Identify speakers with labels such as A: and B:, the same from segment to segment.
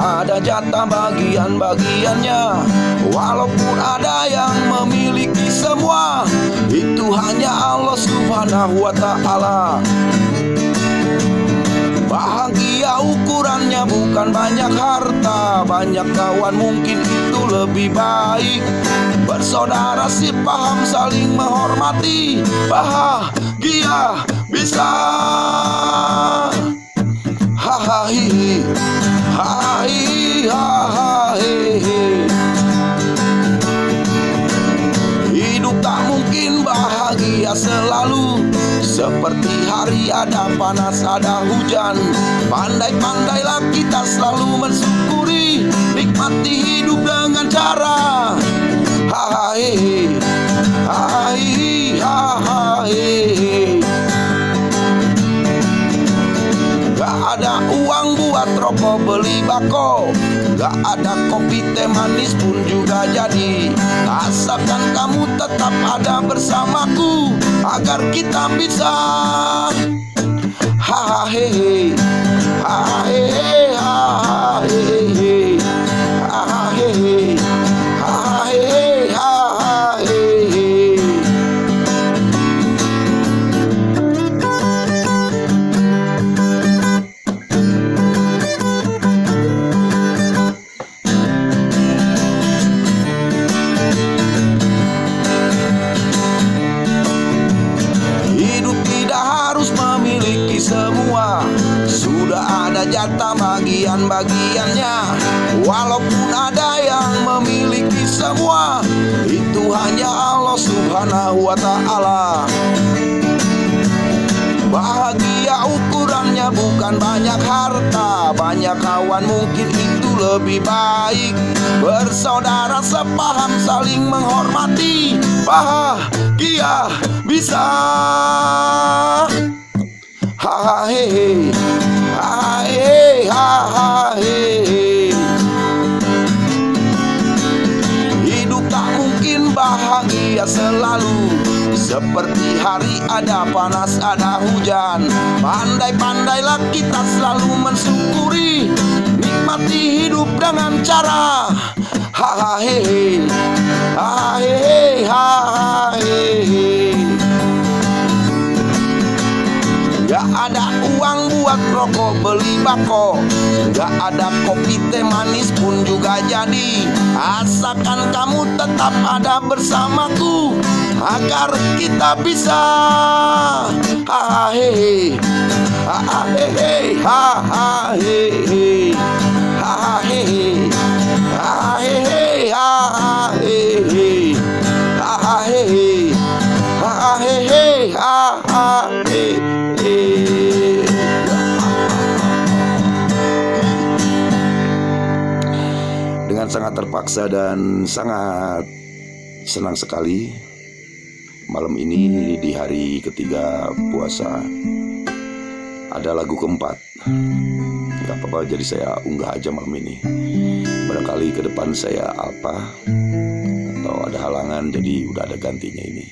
A: ada jatah bagian-bagiannya. Walaupun ada yang memiliki semua, itu hanya Allah Subhanahu wa ta'ala. Bahagia ukurannya bukan banyak harta, banyak kawan mungkin itu lebih baik. Bersaudara si paham saling menghormati, bahagia bisa. Hahahi, hahahi, hahahi. Hidup tak mungkin bahagia selalu. Seperti hari ada panas ada hujan, pandai-pandailah kita selalu mensyukuri, nikmati hidup dengan cara hahahi, hahahi, hahahi. Gak ada uang buat rokok beli bako, gak ada kopi teh manis pun juga jadi. Asalkan kamu tetap ada bersamaku, agar kita bisa hahaha, hahaha, hahaha, hahaha, hahaha. Semua sudah ada jatah bagian-bagiannya. Walaupun ada yang memiliki semua, itu hanya Allah Subhanahu wa ta'ala. Bahagia ukurannya bukan banyak harta, banyak kawan mungkin itu lebih baik. Bersaudara sepaham saling menghormati, bahagia bisa. Hahaha, hahaha, hahaha. Hidup tak mungkin bahagia selalu. Seperti hari ada panas ada hujan, pandai-pandailah kita selalu mensyukuri, nikmati hidup dengan cara hahaha, hahaha, hahaha. Gak ada uang buat rokok beli bako, gak ada kopi teh manis pun juga jadi. Asalkan kamu tetap ada bersamaku, agar kita bisa hahaha, hahaha, hahaha, hahaha, hahaha. Dengan sangat terpaksa dan sangat senang sekali, malam ini di hari ketiga puasa ada lagu keempat. Gak apa-apa, jadi saya unggah aja malam ini. Barangkali ke depan saya apa atau ada halangan, jadi udah ada gantinya ini.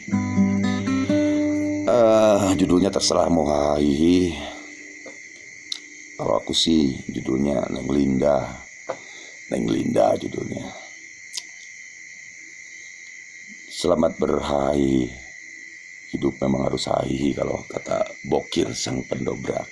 A: Judulnya terserah mau hahihi. Kalau aku sih judulnya Neng Linda, Neng Linda judulnya. Selamat berhahi. Hidup memang harus hahihi kalau kata Bokir sang pendobrak.